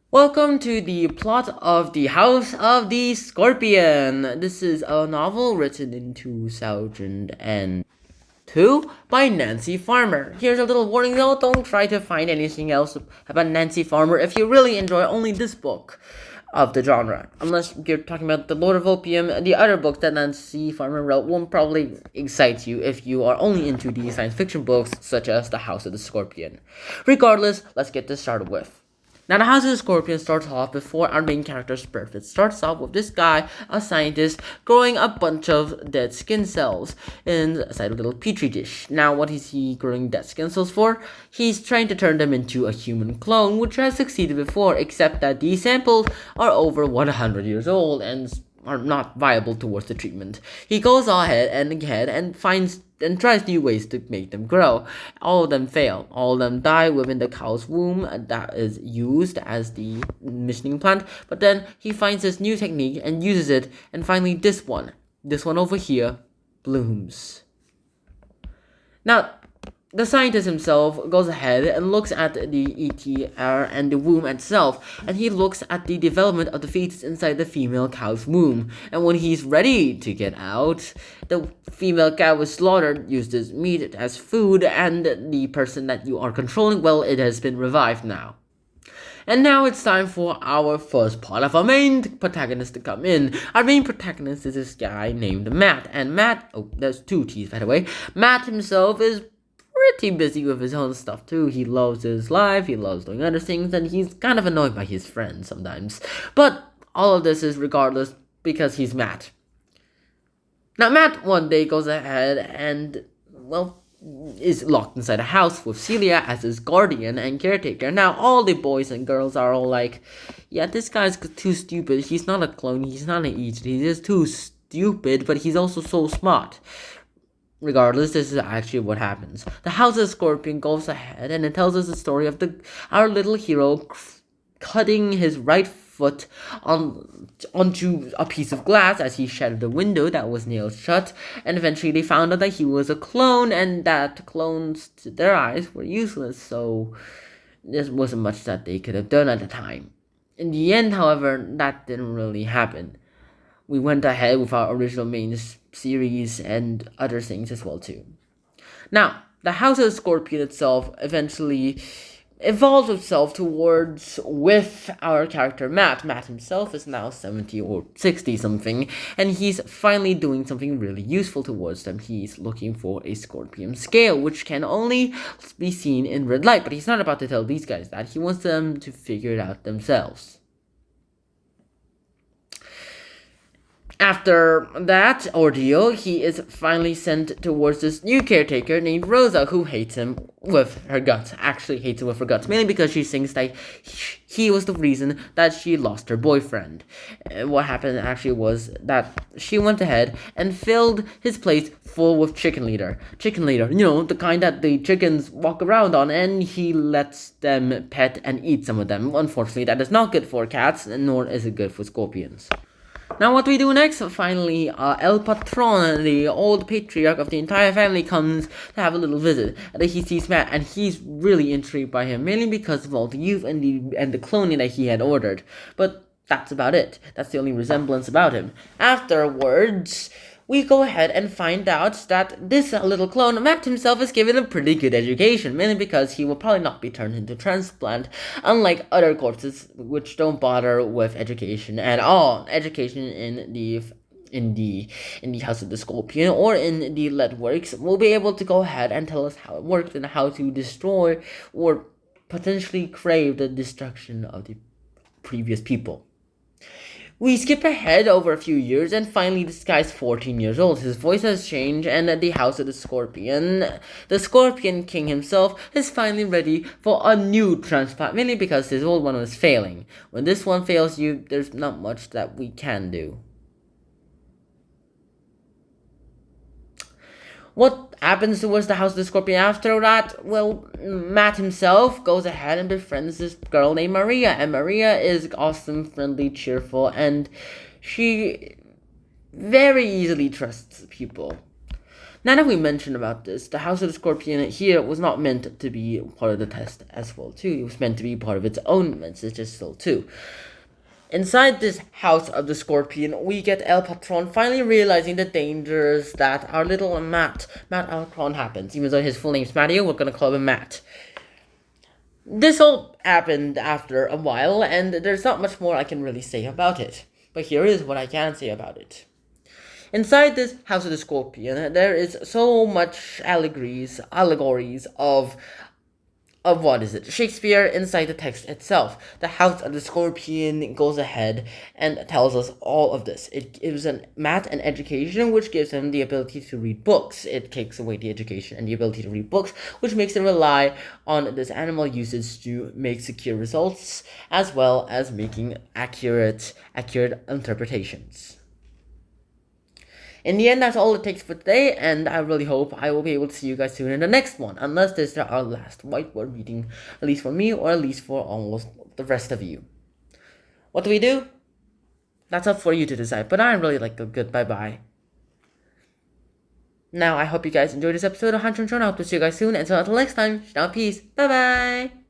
Welcome to the plot of The House of the Scorpion. This is a novel written in 2002 by Nancy Farmer. Here's a little warning though, don't try to find anything else about Nancy Farmer if you really enjoy only this book of the genre. Unless you're talking about The Lord of Opium, the other book that Nancy Farmer wrote won't probably excite you if you are only into the science fiction books such as The House of the Scorpion. Regardless, let's get this started with. Now, the House of the Scorpion starts off before our main character's birth. It starts off with this guy, a scientist, growing a bunch of dead skin cells inside a little petri dish. Now, what is he growing dead skin cells for? He's trying to turn them into a human clone, which has succeeded before, except that these samples are over 100 years old and are not viable towards the treatment. He goes ahead and finds and tries new ways to make them grow. All of them fail. All of them die within the cow's womb that is used as the missioning plant. But then he finds this new technique and uses it, and finally this one over here, blooms. Now, the scientist himself goes ahead and looks at the ETR and the womb itself, and he looks at the development of the fetus inside the female cow's womb. And when he's ready to get out, the female cow is slaughtered, uses meat as food, and the person that you are controlling, well, it has been revived now. And now it's time for our first part of our main protagonist to come in. Our main protagonist is this guy named Matt. And Matt, oh, there's two T's by the way. Matt himself is pretty busy with his own stuff too. He loves his life, he loves doing other things, and he's kind of annoyed by his friends sometimes. But all of this is regardless because he's Matt. Now, Matt one day goes ahead and, well, is locked inside a house with Celia as his guardian and caretaker. Now, all the boys and girls are all like, yeah, this guy's too stupid. He's not a clone, he's not an agent, he's just too stupid, but he's also so smart. Regardless, this is actually what happens. The House of the Scorpion goes ahead and it tells us the story of our little hero cutting his right foot onto a piece of glass as he shattered the window that was nailed shut, and eventually they found out that he was a clone and that clones to their eyes were useless, so there wasn't much that they could have done at the time. In the end, however, that didn't really happen. We went ahead with our original main series and other things as well too. Now, the House of the Scorpion itself eventually evolves itself towards with our character Matt. Matt himself is now 70 or 60 something, and he's finally doing something really useful towards them. He's looking for a Scorpion scale, which can only be seen in red light, but he's not about to tell these guys that. He wants them to figure it out themselves. After that ordeal, he is finally sent towards this new caretaker named Rosa, who hates him with her guts. Actually hates him with her guts, mainly because she thinks that he was the reason that she lost her boyfriend. What happened actually was that she went ahead and filled his plate full with chicken litter. Chicken litter, you know, the kind that the chickens walk around on, and he lets them pet and eat some of them. Unfortunately, that is not good for cats, nor is it good for scorpions. Now what we do next? Finally, El Patron, the old patriarch of the entire family, comes to have a little visit. And he sees Matt, and he's really intrigued by him, mainly because of all the youth and the cloning that he had ordered. But that's about it. That's the only resemblance about him. Afterwards, we go ahead and find out that this little clone, Matt himself, is given a pretty good education, mainly because he will probably not be turned into transplant, unlike other corpses which don't bother with education at all. Education in the House of the Scorpion or in the Leadworks will be able to go ahead and tell us how it works and how to destroy or potentially crave the destruction of the previous people. We skip ahead over a few years, and finally this guy's 14 years old. His voice has changed, and at the House of the Scorpion King himself is finally ready for a new transplant, mainly because his old one was failing. When this one fails you, there's not much that we can do. What happens towards the House of the Scorpion after that? Well, Matt himself goes ahead and befriends this girl named Maria, and Maria is awesome, friendly, cheerful, and she very easily trusts people. Now that we mentioned about this, the House of the Scorpion here was not meant to be part of the test as well too. It was meant to be part of its own message as well too. Inside this House of the Scorpion, we get El Patron finally realizing the dangers that our little Matt Alcron happens. Even though his full name's Matteo, we're gonna call him Matt. This all happened after a while, and there's not much more I can really say about it. But here is what I can say about it. Inside this House of the Scorpion, there is so much allegories of what is it? Shakespeare inside the text itself. The House of the Scorpion goes ahead and tells us all of this. It gives Matt an education, which gives him the ability to read books. It takes away the education and the ability to read books, which makes him rely on this animal usage to make secure results, as well as making accurate interpretations. In the end, that's all it takes for today, and I really hope I will be able to see you guys soon in the next one, unless this is our last whiteboard reading, at least for me, or at least for almost the rest of you. What do we do? That's up for you to decide, but I really like a good bye-bye. Now, I hope you guys enjoyed this episode of Hunter and Sean. I hope to see you guys soon, and so until next time, peace, bye-bye!